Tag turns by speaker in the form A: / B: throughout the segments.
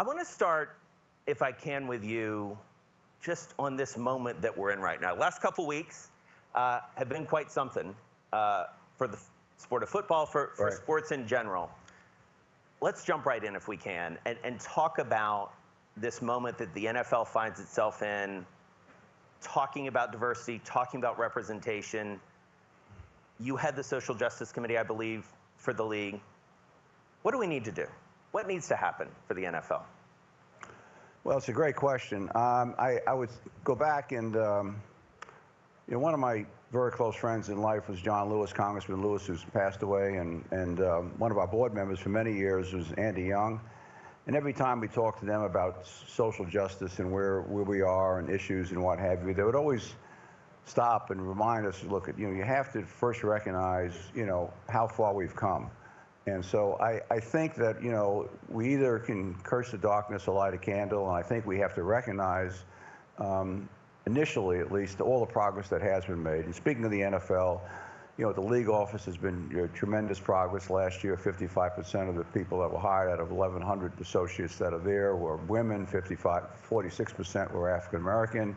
A: I want to start, if I can, with you just on this moment that we're in right now. Last couple weeks have been quite something for the sport of football, for
B: Right.
A: sports in general. Let's jump right in, if we can, and talk about this moment that the NFL finds itself in, talking about diversity, talking about representation. You head the Social Justice Committee, I believe, for the league. What do we need to do? What needs to happen for the NFL?
B: Well, it's a great question. I would go back and, one of my very close friends in life was John Lewis, Congressman Lewis, who's passed away, and one of our board members for many years was Andy Young. And every time we talked to them about social justice and where we are and issues and what have you, they would always stop and remind us, look, you have to first recognize, how far we've come. And so I think that, we either can curse the darkness or light a candle, and I think we have to recognize, initially at least, all the progress that has been made. And speaking of the NFL, the league office has been tremendous progress. Last year, 55% of the people that were hired out of 1,100 associates that are there were women, 46% were African American.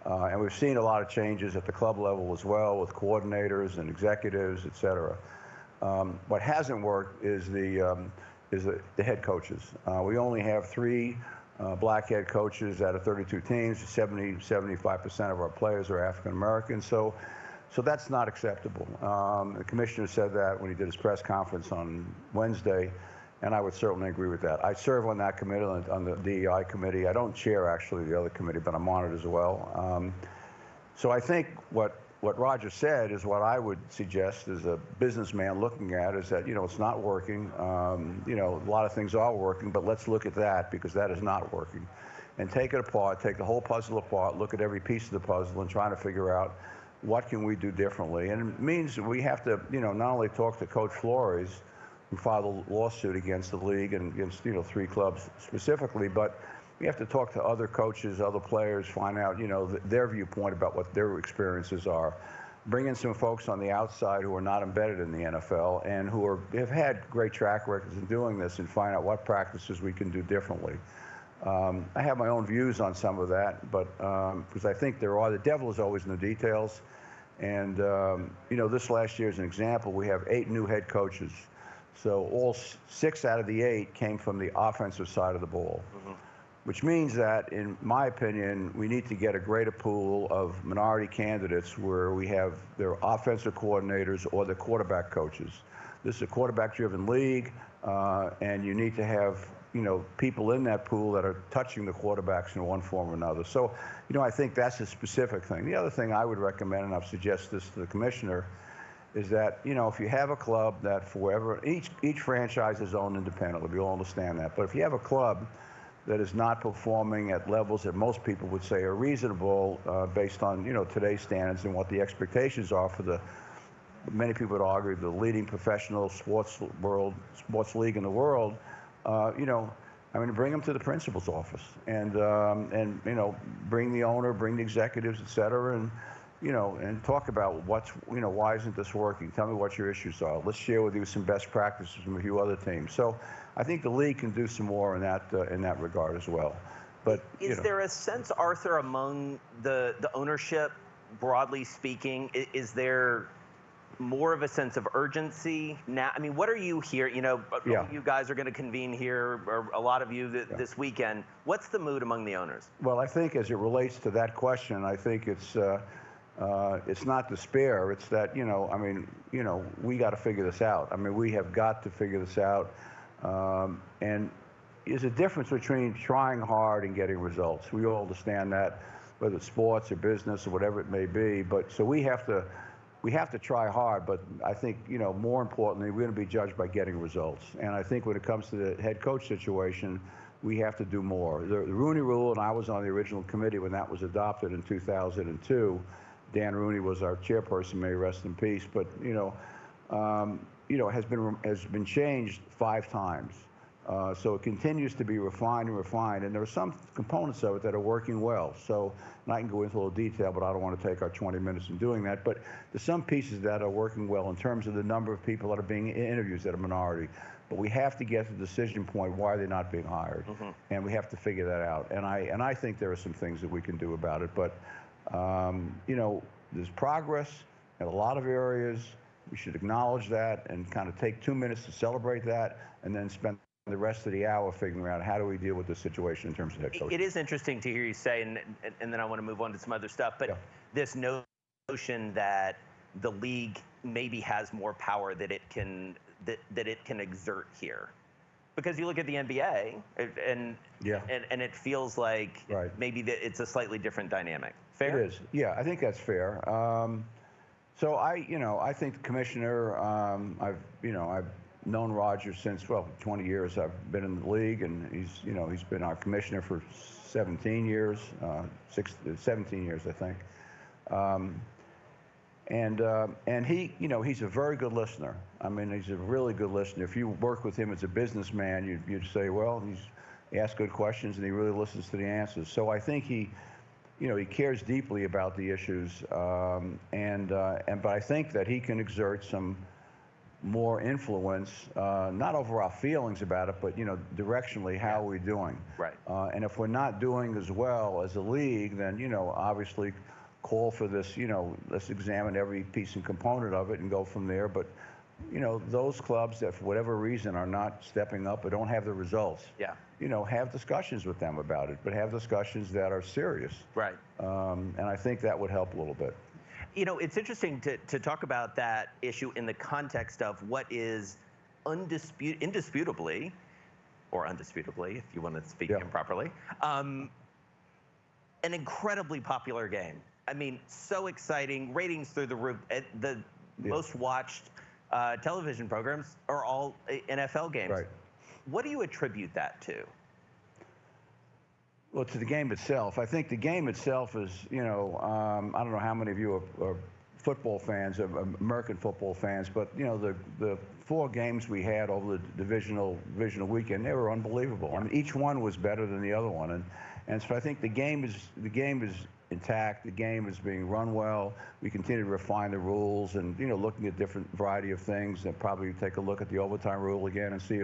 B: And we've seen a lot of changes at the club level as well, with coordinators and executives, et cetera. What hasn't worked is the head coaches. We only have 3 black head coaches out of 32 teams. 75% of our players are African American. So that's not acceptable. The commissioner said that when he did his press conference on Wednesday, and I would certainly agree with that. I serve on that committee, on the DEI committee. I don't chair, actually, the other committee, but I'm on it as well. So I think what Roger said is what I would suggest as a businessman looking at is that, it's not working. A lot of things are working, but let's look at that, because that is not working. And take it apart, take the whole puzzle apart, look at every piece of the puzzle and trying to figure out what can we do differently. And it means we have to, not only talk to Coach Flores, who filed a lawsuit against the league and against, 3 clubs specifically, but we have to talk to other coaches, other players, find out, their viewpoint about what their experiences are. Bring in some folks on the outside who are not embedded in the NFL and who have had great track records in doing this, and find out what practices we can do differently. I have my own views on some of that, but because I think the devil is always in the details. And, this last year is an example. We have 8 new head coaches. So all 6 out of the 8 came from the offensive side of the ball. Mm-hmm. Which means that, in my opinion, we need to get a greater pool of minority candidates where we have their offensive coordinators or the quarterback coaches. This is a quarterback-driven league, and you need to have, people in that pool that are touching the quarterbacks in one form or another. So, I think that's a specific thing. The other thing I would recommend, and I've suggested this to the commissioner, is that, if you have a club that each franchise is owned independently, we all understand that. But if you have a club that is not performing at levels that most people would say are reasonable based on, today's standards and what the expectations are for many people would argue, the leading professional sports league in the world, bring them to the principal's office and bring the owner, bring the executives, et cetera, and talk about why isn't this working? Tell me what your issues are. Let's share with you some best practices from a few other teams. So I think the league can do some more in that regard as well. But
A: is there a sense, Arthur, among the ownership, broadly speaking, is there more of a sense of urgency now? I mean, what are you hearing? You guys are going to convene here, or a lot of you this weekend. What's the mood among the owners?
B: Well, I think as it relates to that question, I think it's not despair. It's that, we got to figure this out. We have got to figure this out. And there's a difference between trying hard and getting results. We all understand that, whether it's sports or business or whatever it may be. But so we have to try hard. But I think, more importantly, we're going to be judged by getting results. And I think when it comes to the head coach situation, we have to do more. The Rooney Rule, and I was on the original committee when that was adopted in 2002. Dan Rooney was our chairperson, may he rest in peace. But has been changed 5 times. So it continues to be refined and refined, and there are some components of it that are working well. So, and I can go into a little detail, but I don't want to take our 20 minutes in doing that. But there's some pieces that are working well in terms of the number of people that are being interviewed that are minority. But we have to get to the decision point, why they're not being hired, and we have to figure that out. And I think there are some things that we can do about it. But you know, there's progress in a lot of areas. We should acknowledge that and kind of take 2 minutes to celebrate that, and then spend the rest of the hour figuring out how do we deal with this situation in terms of head coaching.
A: It is interesting to hear you say, and then I want to move on to some other stuff, but this notion that the league maybe has more power that it can exert here. Because you look at the NBA, and it feels like maybe it's a slightly different dynamic. Fair?
B: It is. Yeah, I think that's fair. So I think the commissioner, I've known Roger since, well, 20 years. I've been in the league, and he's been our commissioner for 17 years, 17 years, I think. And he, he's a very good listener. I mean, he's a really good listener. If you work with him as a businessman, you'd say, well, he asks good questions and he really listens to the answers. So I think he cares deeply about the issues, but I think that he can exert some more influence, not over our feelings about it, but directionally, how are we doing?
A: Right.
B: And if we're not doing as well as a league, then obviously call for this. Let's examine every piece and component of it and go from there. But those clubs that for whatever reason are not stepping up or don't have the results, have discussions with them about it, but have discussions that are serious. Right. And I think that would help a little bit.
A: It's interesting to talk about that issue in the context of what is indisputably, or undisputably, if you want to speak improperly, an incredibly popular game. I mean, so exciting, ratings through the roof. The most watched television programs are all NFL games. Right. What do you attribute that to?
B: Well, to the game itself. I think the game itself is, I don't know how many of you are football fans, American football fans, but, the 4 games we had over the divisional weekend, they were unbelievable. I mean, each one was better than the other one. And so I think the game is intact. The game is being run well. We continue to refine the rules and, looking at different variety of things, and probably take a look at the overtime rule again and see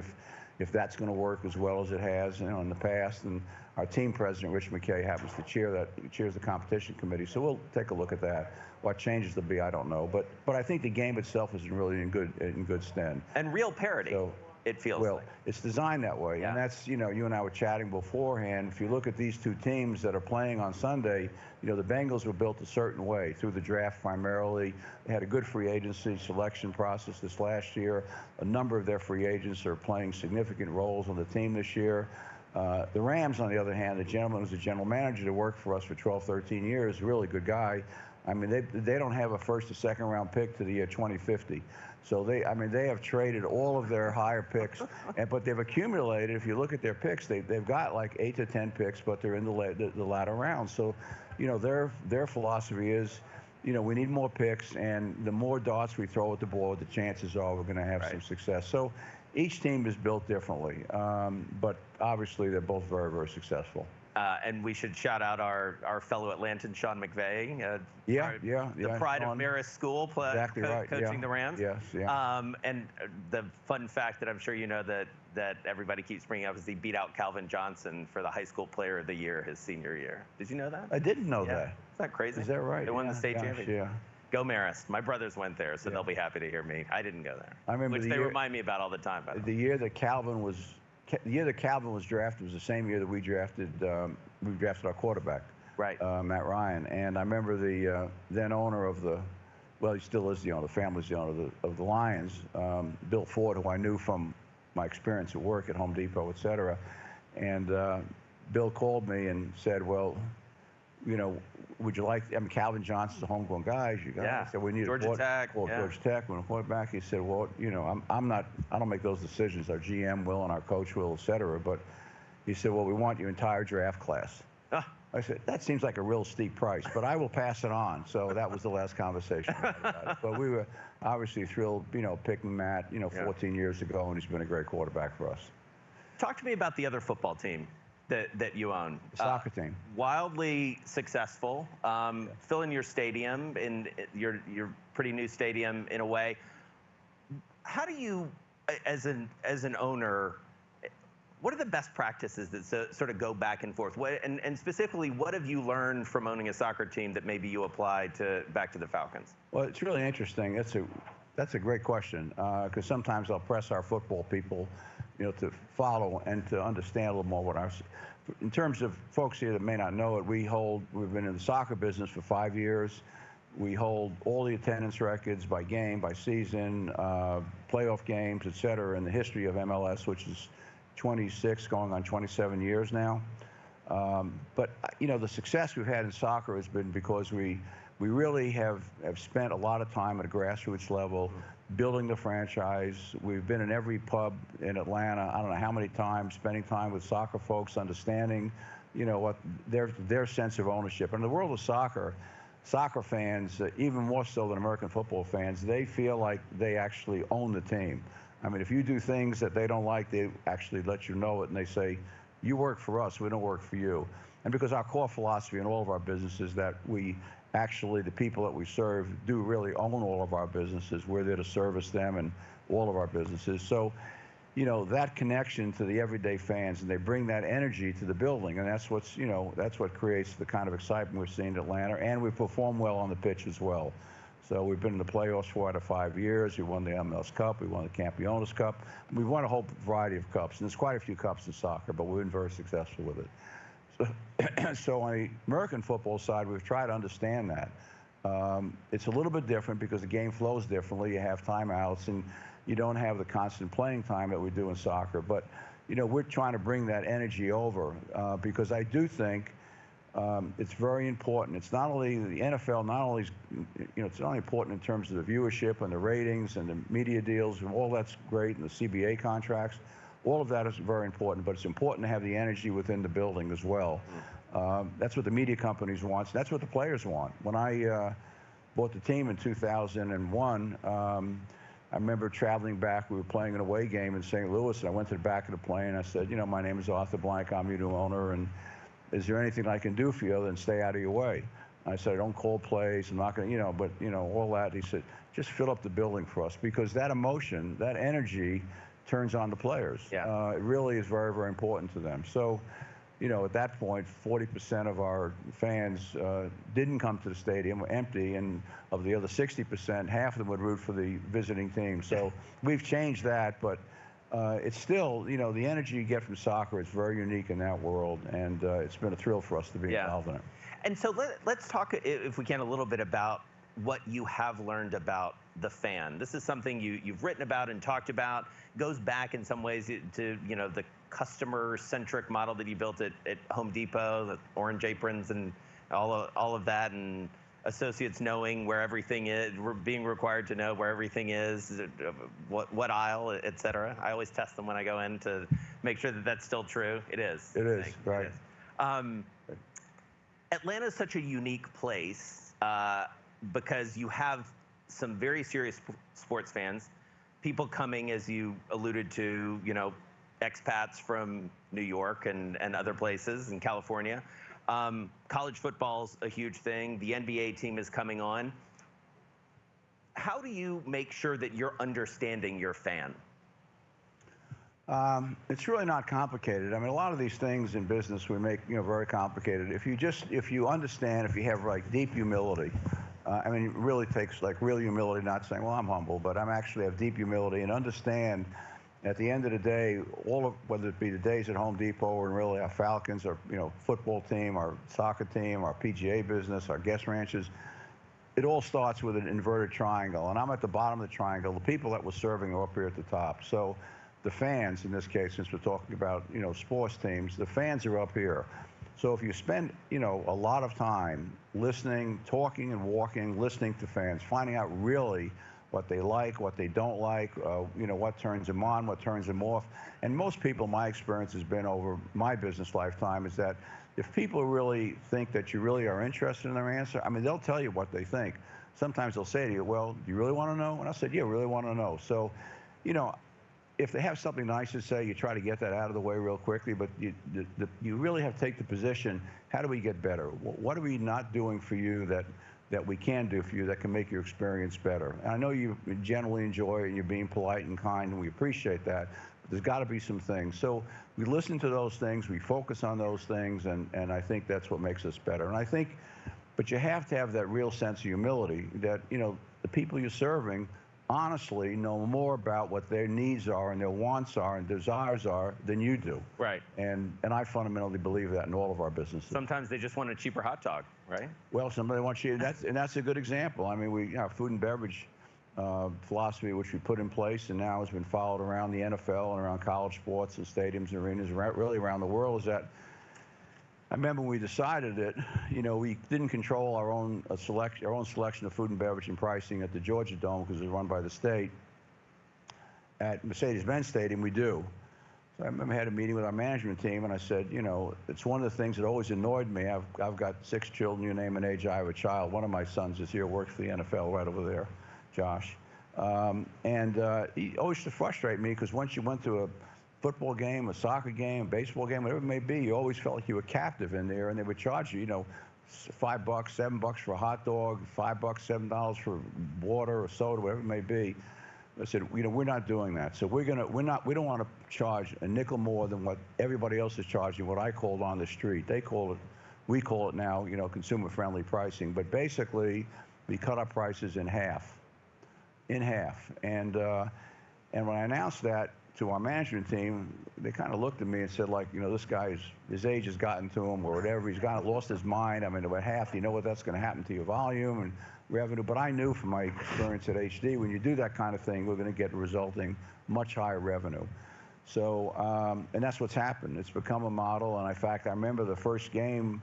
B: if that's going to work as well as it has, in the past. And our team president, Rich McKay, happens to chairs the competition committee, so we'll take a look at that. What changes there'll be, I don't know, but I think the game itself is really in good stead.
A: And real parity. So, it feels
B: well,
A: like.
B: It's designed that way, and that's, you and I were chatting beforehand. If you look at these 2 teams that are playing on Sunday, the Bengals were built a certain way through the draft primarily. They had a good free agency selection process this last year. A number of their free agents are playing significant roles on the team this year. The Rams, on the other hand, the gentleman who's the general manager that worked for us for 12, 13 years, really good guy. I mean, they don't have a first or second round pick to the year 2050. So they have traded all of their higher picks, but they've accumulated. If you look at their picks, they've got like 8 to 10 picks, but they're in the latter rounds. So, their philosophy is, we need more picks, and the more darts we throw at the board, the chances are we're going to have some success. So, each team is built differently, but obviously they're both very, very successful.
A: And we should shout out our fellow Atlantan, Sean McVay. The pride of Marist School, coaching the Rams.
B: Yes,
A: and the fun fact that I'm sure you know that everybody keeps bringing up is he beat out Calvin Johnson for the high school player of the year his senior year. Did you know that?
B: I didn't know that.
A: Isn't that crazy?
B: Is that right?
A: They won the state championship.
B: Yeah.
A: Go Marist. My brothers went there, so they'll be happy to hear me. I didn't go there.
B: I remember
A: which they remind me about all the time.
B: The year that Calvin was drafted was the same year that we drafted our quarterback, Matt Ryan. And I remember the then owner of he still is the owner, the family's the owner of the Lions, Bill Ford, who I knew from my experience at work at Home Depot, et cetera. And Bill called me and said, well, would you like, Calvin Johnson's a homegrown guy, as you guys. I said, we need
A: Georgia Tech.
B: Georgia Tech, when a quarterback. He said, well, I don't make those decisions. Our GM will and our coach will, et cetera. But he said, well, we want your entire draft class. I said, that seems like a real steep price, but I will pass it on. So that was the last conversation we had about it. But we were obviously thrilled, picking Matt, 14 years ago, and he's been a great quarterback for us.
A: Talk to me about the other football team that you own.
B: The soccer team.
A: Wildly successful, filling your stadium, in your pretty new stadium in a way. How do you, as an owner, what are the best practices that sort of go back and forth? And specifically, what have you learned from owning a soccer team that maybe you apply back to the Falcons?
B: Well, it's really interesting. That's a great question, because sometimes I'll press our football people, to follow and to understand a little more what in terms of folks here that may not know it, we've been in the soccer business for 5 years. We hold all the attendance records by game, by season, playoff games, et cetera, in the history of MLS, which is 26, going on 27 years now. But the success we've had in soccer has been because we really have spent a lot of time at a grassroots level building the franchise. We've been in every pub in Atlanta, I don't know how many times, spending time with soccer folks, understanding, what their sense of ownership. In the world of soccer fans, even more so than American football fans, they feel like they actually own the team. I mean, if you do things that they don't like, they actually let you know it, and they say, you work for us, we don't work for you. And because our core philosophy in all of our businesses that the people that we serve do really own all of our businesses. We're there to service them and all of our businesses. So, that connection to the everyday fans, and they bring that energy to the building, and that's what creates the kind of excitement we're seeing in Atlanta, and we perform well on the pitch as well. So we've been in the playoffs 4 out of 5 years. We won the MLS Cup. We won the Campeones Cup. We've won a whole variety of cups, and there's quite a few cups in soccer, but we've been very successful with it. So on the American football side, we've tried to understand that. It's a little bit different because the game flows differently. You have timeouts, and you don't have the constant playing time that we do in soccer. But, we're trying to bring that energy over because I do think it's very important. It's not only the NFL, it's not only important in terms of the viewership and the ratings and the media deals, and all that's great, and the CBA contracts. All of that is very important, but it's important to have the energy within the building as well. That's what the media companies want. That's what the players want. When I bought the team in 2001, I remember traveling back. We were playing an away game in St. Louis, and I went to the back of the plane. I said, my name is Arthur Blank. I'm your new owner, and is there anything I can do for you other than stay out of your way? I said, I don't call plays. I'm not going to, but, all that. He said, just fill up the building for us, because that emotion, that energy turns on the players.
A: Yeah.
B: It really is very, very important to them. So, at that point, 40% of our fans didn't come to the stadium, were empty, and of the other 60%, half of them would root for the visiting team. So we've changed that, but it's still, the energy you get from soccer is very unique in that world, and it's been a thrill for us to be involved in it.
A: And so let's talk, if we can, a little bit about what you have learned about the fan. This is something you've written about and talked about, goes back in some ways to the customer-centric model that you built at Home Depot, the orange aprons and all of that, and associates knowing where everything is, being required to know where everything is, what aisle, et cetera. I always test them when I go in to make sure that that's still true. It is.
B: It is, right.
A: Atlanta is such a unique place because you have some very serious sports fans, people coming, as you alluded to, expats from New York and other places in California. College football's a huge thing. The NBA team is coming on. How do you make sure that you're understanding your fan?
B: It's really not complicated. I mean, a lot of these things in business we make, very complicated. If you understand, if you have like deep humility, I mean, it really takes like real humility, not saying, well, I'm humble, but I'm actually have deep humility and understand at the end of the day, whether it be the days at Home Depot or really our Falcons, our football team, our soccer team, our PGA business, our guest ranches, it all starts with an inverted triangle, and I'm at the bottom of the triangle. The people that we're serving are up here at the top. So the fans, in this case, since we're talking about sports teams, the fans are up here. So if you spend a lot of time listening, talking and walking, listening to fans, finding out really what they like, what they don't like, what turns them on, what turns them off. And most people, my experience has been over my business lifetime, is that if people really think that you really are interested in their answer, I mean, they'll tell you what they think. Sometimes they'll say to you, well, do you really want to know? And I said, yeah, I really want to know. So, if they have something nice to say, you try to get that out of the way real quickly, but you really have to take the position, how do we get better? What are we not doing for you that we can do for you that can make your experience better? And I know you generally enjoy it and you're being polite and kind, and we appreciate that, but there's got to be some things. So we listen to those things, we focus on those things, and I think that's what makes us better. And I think, but you have to have that real sense of humility that, you know, the people you're serving honestly know more about what their needs are and their wants are and desires are than you do.
A: Right.
B: And I fundamentally believe that in all of our businesses.
A: Sometimes they just want a cheaper hot dog, right?
B: Well, somebody wants you, and that's a good example. I mean, we our food and beverage philosophy, which we put in place and now has been followed around the NFL and around college sports and stadiums and arenas, really around the world, is that I remember when we decided it, you know, we didn't control our own selection of food and beverage and pricing at the Georgia Dome because it was run by the state. At Mercedes-Benz Stadium, we do. So I remember I had a meeting with our management team, and I said, you know, it's one of the things that always annoyed me. I've got 6 children, you name an age, I have a child. One of my sons is here, works for the NFL right over there, Josh. He always used to frustrate me because once you went to a football game, a soccer game, a baseball game, whatever it may be, you always felt like you were captive in there, and they would charge you, you know, $5, $7 for a hot dog, $5, $7 for water or soda, whatever it may be. I said, you know, we're not doing that. So we don't want to charge a nickel more than what everybody else is charging, what I called on the street. We call it now, you know, consumer-friendly pricing. But basically, we cut our prices in half. And when I announced that to our management team, they kind of looked at me and said, like, you know, this guy's, his age has gotten to him or whatever. He's lost his mind. I mean, about half, you know what that's going to happen to your volume and revenue. But I knew from my experience at HD, when you do that kind of thing, we're going to get resulting much higher revenue. So, and that's what's happened. It's become a model. And in fact, I remember the first game,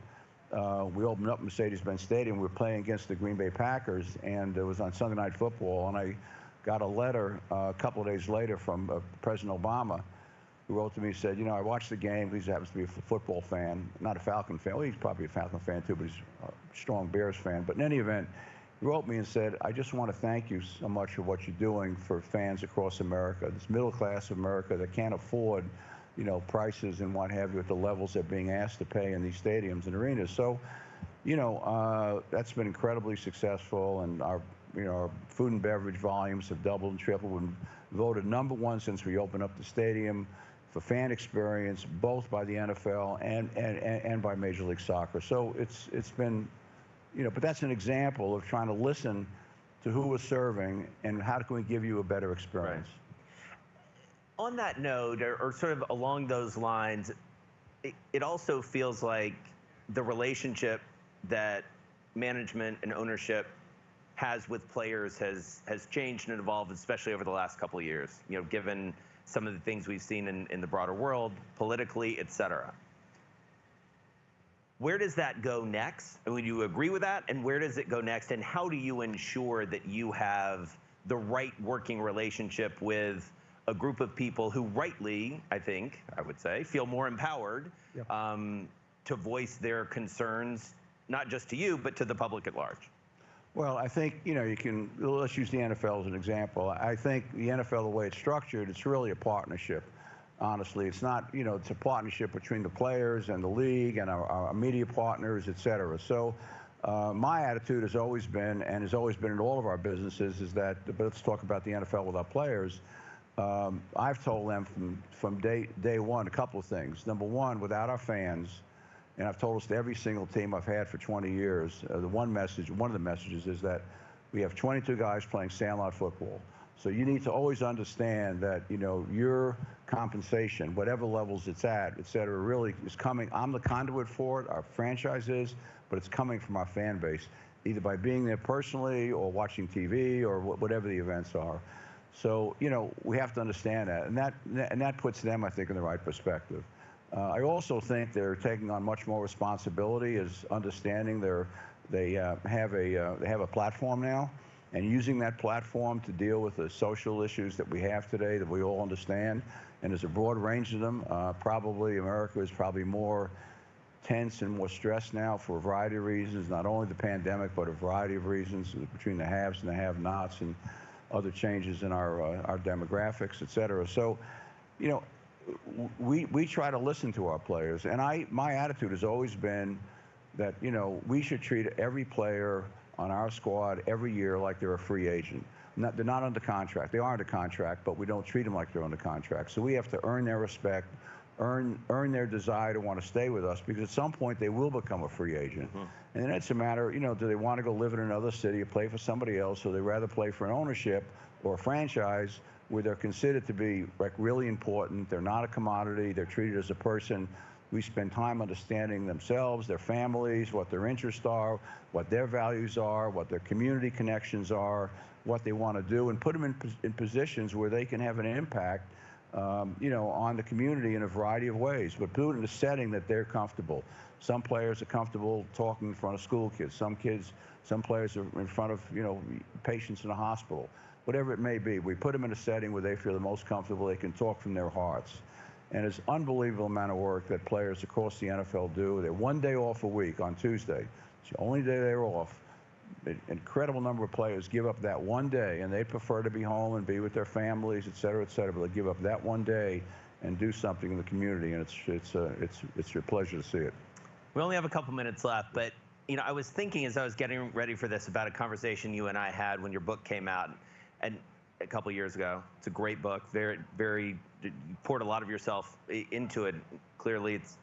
B: we opened up Mercedes-Benz Stadium. We were playing against the Green Bay Packers, and it was on Sunday Night Football. And I got a letter a couple of days later from President Obama, who wrote to me and said, you know, I watched the game. He happens to be a football fan, not a Falcon fan. Well, he's probably a Falcon fan too, but he's a strong Bears fan. But in any event, he wrote me and said, I just want to thank you so much for what you're doing for fans across America, this middle class of America that can't afford, you know, prices and what have you at the levels they're being asked to pay in these stadiums and arenas. So, you know, that's been incredibly successful, and our food and beverage volumes have doubled and tripled. We've voted #1 since we opened up the stadium for fan experience, both by the NFL and by Major League Soccer. So it's been, you know, but that's an example of trying to listen to who we're serving and how can we give you a better experience.
A: Right. On that note, or sort of along those lines, it also feels like the relationship that management and ownership has with players has changed and evolved, especially over the last couple of years, you know, given some of the things we've seen in the broader world, politically, et cetera. Where does that go next? And would you agree with that? And where does it go next? And how do you ensure that you have the right working relationship with a group of people who rightly, I would say, feel more empowered to voice their concerns, not just to you, but to the public at large?
B: Well, I think, you know, let's use the NFL as an example. I think the NFL, the way it's structured, it's really a partnership. Honestly, it's not, you know, it's a partnership between the players and the league and our media partners, et cetera. So my attitude has always been, and has always been in all of our businesses, is that, but let's talk about the NFL with our players. I've told them from day one a couple of things. Number one, without our fans, and I've told this to every single team I've had for 20 years, one of the messages is that we have 22 guys playing sandlot football. So you need to always understand that, you know, your compensation, whatever levels it's at, et cetera, really is coming. I'm the conduit for it, our franchise is, but it's coming from our fan base, either by being there personally or watching TV or whatever the events are. So, you know, we have to understand that, and that puts them, I think, in the right perspective. I also think they're taking on much more responsibility, as understanding they have a platform now, and using that platform to deal with the social issues that we have today that we all understand. And there's a broad range of them. Probably America is probably more tense and more stressed now for a variety of reasons, not only the pandemic, but a variety of reasons between the haves and the have-nots. And other changes in our demographics, et cetera. So, you know, we try to listen to our players, and my attitude has always been that, you know, we should treat every player on our squad every year like they're a free agent. They're not under contract. They are under contract, but we don't treat them like they're under contract. So we have to earn their respect, earn their desire to want to stay with us, because at some point they will become a free agent. And then it's a matter, you know, do they want to go live in another city or play for somebody else, or they rather play for an ownership or a franchise where they're considered to be like really important. They're not a commodity. They're treated as a person. We spend time understanding themselves, their families, what their interests are, what their values are, what their community connections are, what they want to do, and put them in positions where they can have an impact, you know, on the community in a variety of ways, but do it in a setting that they're comfortable. Some players are comfortable talking in front of school kids. Some players are in front of, you know, patients in a hospital. Whatever it may be, we put them in a setting where they feel the most comfortable. They can talk from their hearts. And it's an unbelievable amount of work that players across the NFL do. They're one day off a week on Tuesday. It's the only day they're off. An incredible number of players give up that one day, and they prefer to be home and be with their families, et cetera, but they give up that one day and do something in the community, and it's your pleasure to see it.
A: We only have a couple minutes left, but you know, I was thinking as I was getting ready for this about a conversation you and I had when your book came out, and a couple of years ago. It's a great book. You poured a lot of yourself into it. Clearly, it's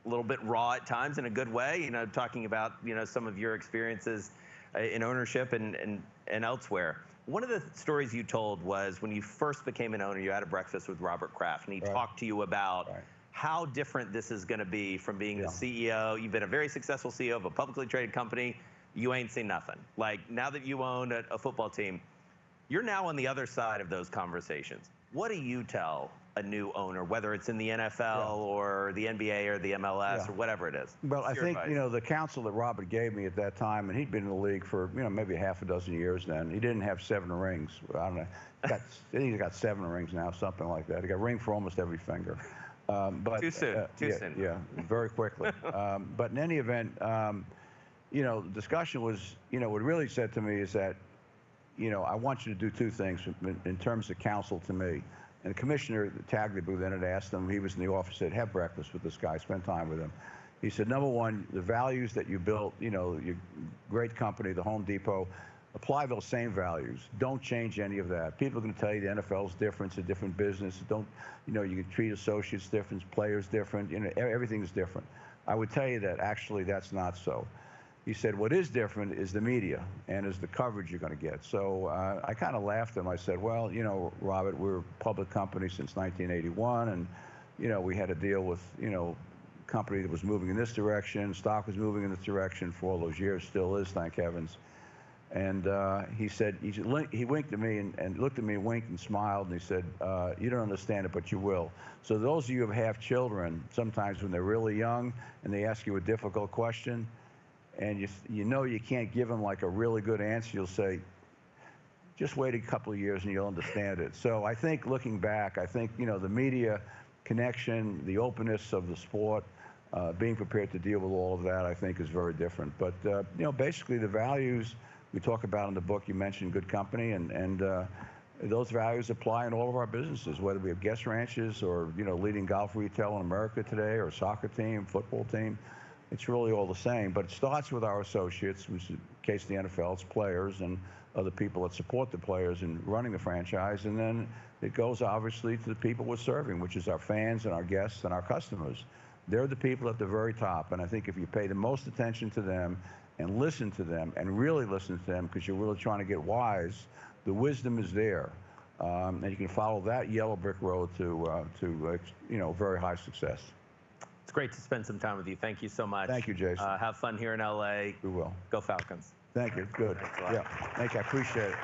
A: a little bit raw at times in a good way. You know, talking about, you know, some of your experiences in ownership and elsewhere. One of the stories you told was when you first became an owner, you had a breakfast with Robert Kraft, and he talked to you about how different this is going to be from being the CEO. You've been a very successful CEO of a publicly traded company. You ain't seen nothing. Like, now that you own a football team, you're now on the other side of those conversations. What do you tell a new owner, whether it's in the NFL or the NBA or the MLS or whatever it is?
B: Well, I think, you know, the counsel that Robert gave me at that time, and he'd been in the league for, you know, maybe half a dozen years then. He didn't have 7 rings. I don't know. I think he's got 7 rings now, something like that. He got a ring for almost every finger. But
A: too soon. Too soon.
B: Yeah, very quickly. But in any event, you know, the discussion was, you know, what really said to me is that, you know, I want you to do 2 things in terms of counsel to me. And the commissioner, Tagliabue, then had asked him, he was in the office, said, have breakfast with this guy, spend time with him. He said, number 1, the values that you built, you know, your great company, the Home Depot, apply those same values. Don't change any of that. People are going to tell you the NFL's different, it's a different business. Don't, you know, you can treat associates different, players different, you know, everything's different. I would tell you that actually that's not so. He said, what is different is the media and is the coverage you're going to get. So I kind of laughed at him. I said, well, you know, Robert, we're a public company since 1981, and, you know, we had to deal with, you know, a company that was moving in this direction. Stock was moving in this direction for all those years, still is, thank heavens. And he said, he winked at me and looked at me, winked and smiled, and he said, you don't understand it, but you will. So those of you who have children, sometimes when they're really young and they ask you a difficult question, and you know you can't give them like a really good answer, you'll say, just wait a couple of years and you'll understand it. So I think looking back, I think, you know, the media connection, the openness of the sport, being prepared to deal with all of that, I think is very different. But, you know, basically the values we talk about in the book, you mentioned good company, and those values apply in all of our businesses, whether we have guest ranches or, you know, leading golf retail in America today, or a soccer team, football team. It's really all the same, but it starts with our associates, which is, in case of the NFL, it's players and other people that support the players in running the franchise, and then it goes obviously to the people we're serving, which is our fans and our guests and our customers. They're the people at the very top, and I think if you pay the most attention to them and listen to them and really listen to them, because you're really trying to get wise, the wisdom is there, and you can follow that yellow brick road to you know, very high success.
A: It's great to spend some time with you. Thank you so much.
B: Thank you, Jason.
A: Have fun here in LA.
B: We will.
A: Go Falcons.
B: Thank you. Good. Yeah. Thank you. I appreciate it.